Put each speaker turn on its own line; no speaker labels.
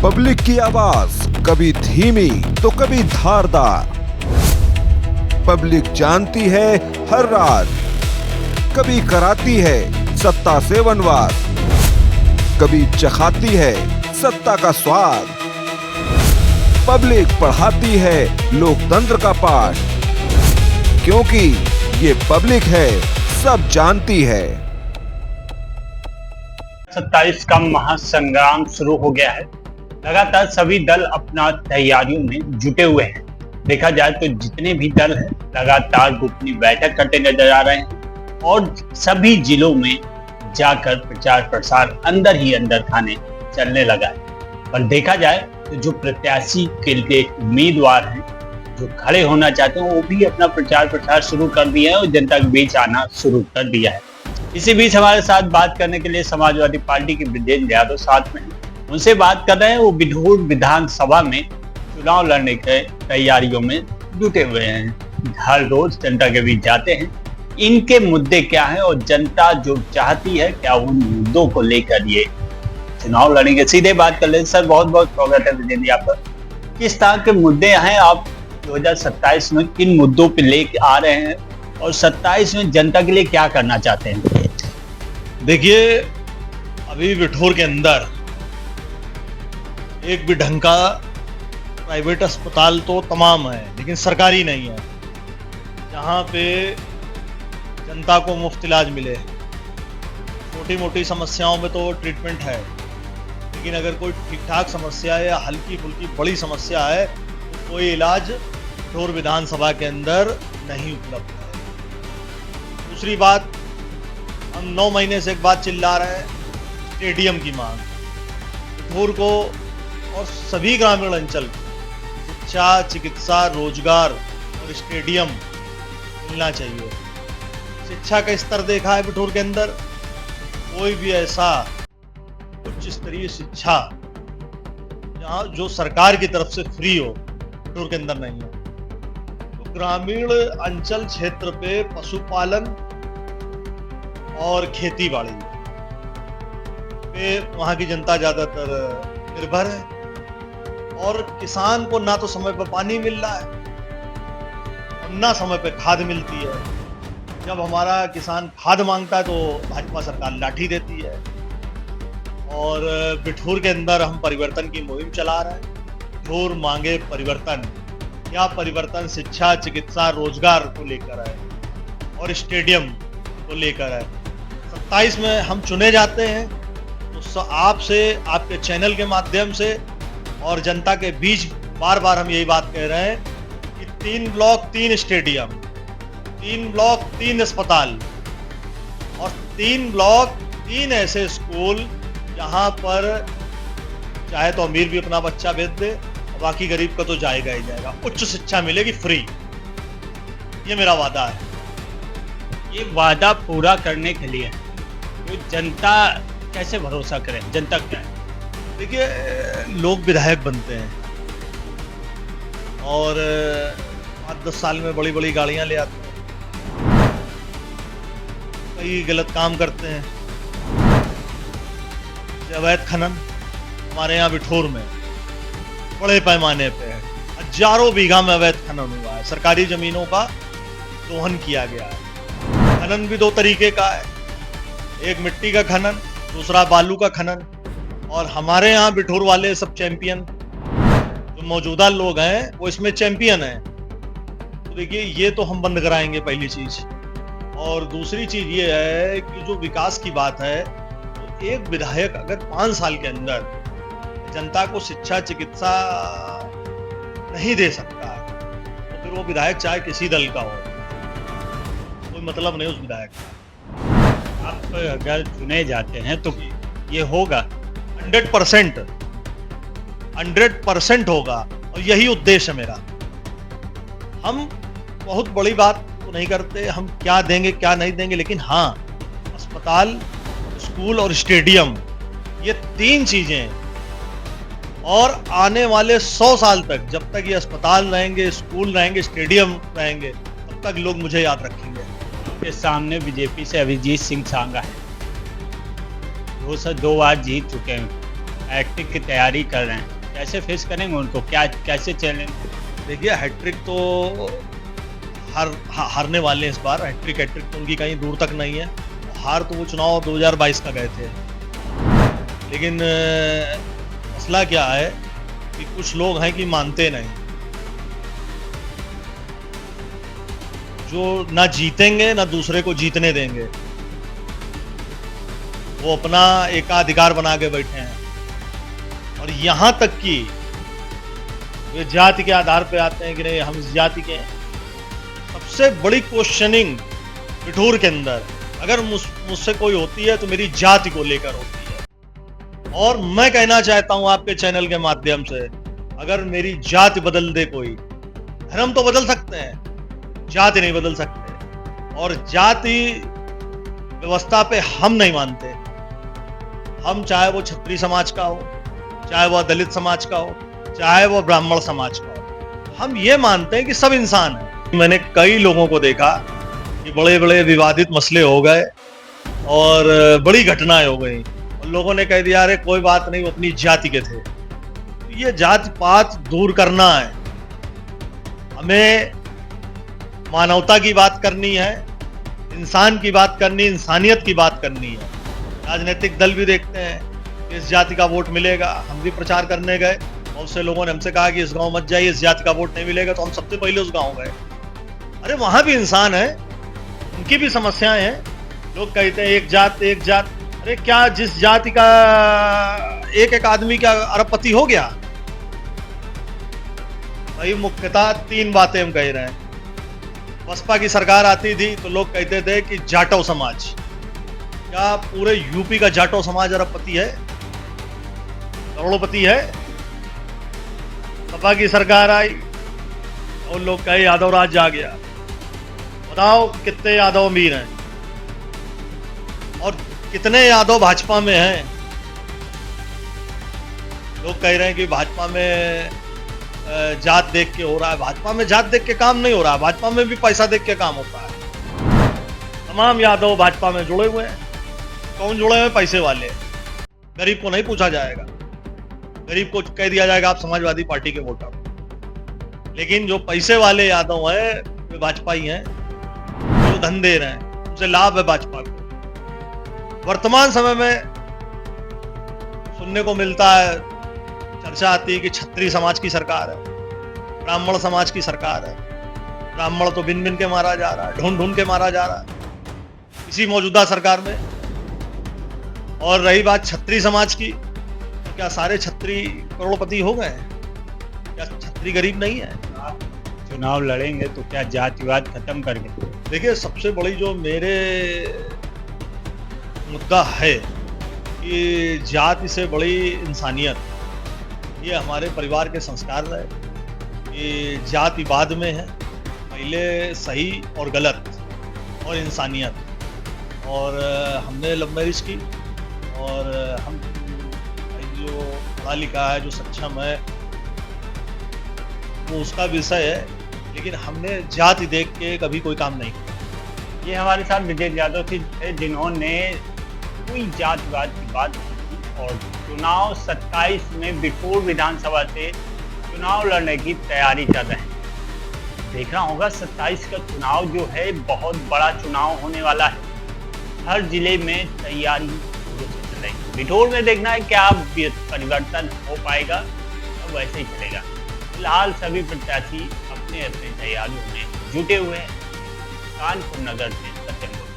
Public की आवाज कभी धीमी तो कभी धारदार। पब्लिक जानती है हर राज, कभी कराती है सत्ता से वनवास, कभी चखाती है सत्ता का स्वाद। पब्लिक पढ़ाती है लोकतंत्र का पाठ, क्योंकि ये पब्लिक है, सब जानती है।
27 का महासंग्राम शुरू हो गया है। लगातार सभी दल अपना तैयारियों में जुटे हुए हैं। देखा जाए तो जितने भी दल हैं लगातार गुप्त बैठक करते नजर आ रहे हैं और सभी जिलों में जाकर प्रचार प्रसार अंदर ही अंदर खाने चलने लगा है। पर देखा जाए तो जो प्रत्याशी के लिए उम्मीदवार हैं, जो खड़े होना चाहते हैं, वो भी अपना प्रचार प्रसार शुरू कर दिया है और जनता के बीच आना शुरू कर दिया है। इसी बीच हमारे साथ बात करने के लिए समाजवादी पार्टी के ब्रजेंद्र यादव साथ में, उनसे बात कर रहे हैं। वो बिठूर विधानसभा में चुनाव लड़ने के तैयारियों में जुटे हुए हैं। हर रोज जनता के बीच जाते हैं। इनके मुद्दे क्या हैं और जनता जो चाहती है, क्या उन मुद्दों को लेकर ये चुनाव लड़ेंगे। सीधे बात कर लें। सर, बहुत बहुत स्वागत है ब्रजेंद्र जी आपका। किस तरह के मुद्दे हैं, आप 2027 में किन मुद्दों पे लेके आ रहे हैं और 27 में जनता के लिए क्या करना चाहते हैं?
देखिए, अभी बिठूर के अंदर एक भी ढंग का प्राइवेट अस्पताल तो तमाम है, लेकिन सरकारी नहीं है, जहाँ पे जनता को मुफ्त इलाज मिले। छोटी मोटी समस्याओं में तो ट्रीटमेंट है, लेकिन अगर कोई ठीक ठाक समस्या है या हल्की फुल्की बड़ी समस्या है तो कोई इलाज बिठूर विधानसभा के अंदर नहीं उपलब्ध है। दूसरी बात, हम 9 महीने से एक बात चिल्ला रहे हैं, स्टेडियम की मांग। बिठूर को और सभी ग्रामीण अंचल को शिक्षा, चिकित्सा, रोजगार और स्टेडियम मिलना चाहिए। शिक्षा का स्तर देखा है बिठूर के अंदर, कोई भी ऐसा उच्च स्तरीय शिक्षा जहाँ जो सरकार की तरफ से फ्री हो, बिठूर के अंदर नहीं है। तो ग्रामीण अंचल क्षेत्र पे पशुपालन और खेती बाड़ी पे वहाँ की जनता ज्यादातर निर्भर है और किसान को ना तो समय पर पानी मिल रहा है और ना समय पर खाद मिलती है। जब हमारा किसान खाद मांगता है तो भाजपा सरकार लाठी देती है। और बिठूर के अंदर हम परिवर्तन की मुहिम चला रहे हैं। बिठूर मांगे परिवर्तन। क्या परिवर्तन? शिक्षा, चिकित्सा, रोजगार को लेकर है और स्टेडियम को लेकर है। 27 में हम चुने जाते हैं तो आपसे, आपके चैनल के माध्यम से और जनता के बीच बार बार हम यही बात कह रहे हैं कि 3 ब्लॉक 3 स्टेडियम, 3 ब्लॉक 3 अस्पताल और 3 ब्लॉक 3 ऐसे स्कूल जहां पर चाहे तो अमीर भी अपना बच्चा भेज दे और बाकी गरीब का तो जाएगा ही जाएगा। उच्च शिक्षा मिलेगी फ्री। ये मेरा वादा है।
ये वादा पूरा करने के लिए तो जनता कैसे भरोसा करें? जनता क्या है?
देखिए, लोग विधायक बनते हैं और 8-10 साल में बड़ी बड़ी गाड़ियां ले आते हैं, कई गलत काम करते हैं। अवैध खनन हमारे यहाँ बिठूर में बड़े पैमाने पे है। हजारों बीघा में अवैध खनन हुआ है। सरकारी जमीनों का दोहन किया गया है। खनन भी 2 तरीके का है, एक मिट्टी का खनन, दूसरा बालू का खनन। और हमारे यहाँ बिठूर वाले सब चैंपियन, जो मौजूदा लोग हैं वो इसमें चैंपियन हैं। तो देखिए, ये तो हम बंद कराएंगे, पहली चीज। और दूसरी चीज ये है कि जो विकास की बात है, तो एक विधायक अगर 5 साल के अंदर जनता को शिक्षा, चिकित्सा नहीं दे सकता तो फिर वो विधायक चाहे किसी दल का हो, कोई मतलब नहीं उस विधायक का।
आप अगर चुने जाते हैं तो ये होगा
100% होगा और यही उद्देश्य है मेरा। हम बहुत बड़ी बात तो नहीं करते, हम क्या देंगे क्या नहीं देंगे, लेकिन हाँ, अस्पताल, स्कूल और स्टेडियम, ये 3 चीजें। और आने वाले 100 साल तक, जब तक ये अस्पताल रहेंगे, स्कूल रहेंगे, स्टेडियम रहेंगे, तब तक लोग मुझे याद रखेंगे।
के सामने बीजेपी से अभिजीत सिंह सांगा है, वो सर 2 बार जीत चुके हैं। हैट्रिक की तैयारी कर रहे हैं, कैसे फेस करेंगे उनको, क्या कैसे चलेंगे?
देखिए हैट्रिक तो हारने वाले हैं इस बार। हैट्रिक तो उनकी कहीं दूर तक नहीं है। हार तो वो चुनाव 2022 का गए थे, लेकिन मसला क्या है कि कुछ लोग हैं कि मानते नहीं, जो ना जीतेंगे ना दूसरे को जीतने देंगे, वो अपना एकाधिकार बना के बैठे हैं। और यहाँ तक कि वे जाति के आधार पे आते हैं कि नहीं हम इस जाति के हैं। सबसे बड़ी क्वेश्चनिंग बिठूर के अंदर अगर मुझसे कोई होती है तो मेरी जाति को लेकर होती है। और मैं कहना चाहता हूं आपके चैनल के माध्यम से, अगर मेरी जाति बदल दे कोई, धर्म तो बदल सकते हैं, जाति नहीं बदल सकते। और जाति व्यवस्था पे हम नहीं मानते। हम चाहे वो क्षत्रिय समाज का हो, चाहे वह दलित समाज का हो, चाहे वह ब्राह्मण समाज का हो, हम ये मानते हैं कि सब इंसान है। मैंने कई लोगों को देखा कि बड़े बड़े विवादित मसले हो गए और बड़ी घटनाएं हो गई और लोगों ने कह दिया अरे कोई बात नहीं, वो अपनी जाति के थे। तो ये जाति पात दूर करना है। हमें मानवता की बात करनी है, इंसान की बात करनी, इंसानियत की बात करनी है। राजनीतिक दल भी देखते हैं कि इस जाति का वोट मिलेगा। हम भी प्रचार करने गए, बहुत से लोगों ने हमसे कहा कि इस गांव मत जाइए, इस जाति का वोट नहीं मिलेगा। तो हम सबसे पहले उस गांव गए। अरे वहां भी इंसान है, उनकी भी समस्याएं हैं। लोग कहते हैं एक जात एक जात। अरे क्या जिस जाति का एक आदमी का अरबपति हो गया? भाई मुख्यतः 3 बातें हम कह रहे हैं। बसपा की सरकार आती थी तो लोग कहते थे कि जाटो समाज, क्या पूरे यूपी का जाटो समाज अरबपति है, करोड़पति है? सपा की सरकार आई और लोग कहे यादव राज जा गया। बताओ कितने यादव अमीर हैं और कितने यादव भाजपा में हैं। लोग कह रहे हैं कि भाजपा में जात देख के हो रहा है। भाजपा में जात देख के काम नहीं हो रहा, भाजपा में भी पैसा देख के काम होता है। तमाम यादव भाजपा में जुड़े हुए हैं। कौन जुड़े हुए? पैसे वाले। गरीब को नहीं पूछा जाएगा, गरीब को कह दिया जाएगा आप समाजवादी पार्टी के वोटर। लेकिन जो पैसे वाले यादव हैं वे भाजपा ही हैं, जो धन दे रहे हैं, उनसे लाभ है भाजपा को। वर्तमान समय में सुनने को मिलता है, चर्चा आती है कि क्षत्रिय समाज की सरकार है, ब्राह्मण समाज की सरकार है। ब्राह्मण तो बिन बिन के मारा जा रहा है, ढूंढ ढूंढ के मारा जा रहा है इसी मौजूदा सरकार में। और रही बात क्षत्रिय समाज की, तो क्या सारे क्षत्रिय करोड़पति हो गए? क्या क्षत्रिय गरीब नहीं है?
चुनाव लड़ेंगे तो क्या जातिवाद खत्म करके?
देखिए सबसे बड़ी जो मेरे मुद्दा है कि जाति से बड़ी इंसानियत, ये हमारे परिवार के संस्कार रहे कि जाति बाद में है, पहले सही और गलत और इंसानियत। और हमने लव मैरिज की और हम जो पढ़ा लिखा है, जो सक्षम है, वो उसका विषय है, लेकिन हमने जाति देख के कभी कोई काम नहीं किया।
ये हमारे साथ विजय यादव थे जिन्होंने कोई जातिवाद की बात नहीं की और चुनाव 27 में बिठूर विधानसभा से चुनाव लड़ने की तैयारी कर रहे हैं। देखना होगा 27 का चुनाव जो है बहुत बड़ा चुनाव होने वाला है। हर जिले में तैयारी चल रही है। बिठूर में देखना है क्या परिवर्तन हो पाएगा, तो वैसे ही चलेगा। फिलहाल सभी प्रत्याशी अपने अपने तैयारियों में जुटे हुए हैं। कानपुर नगर से सत्यम।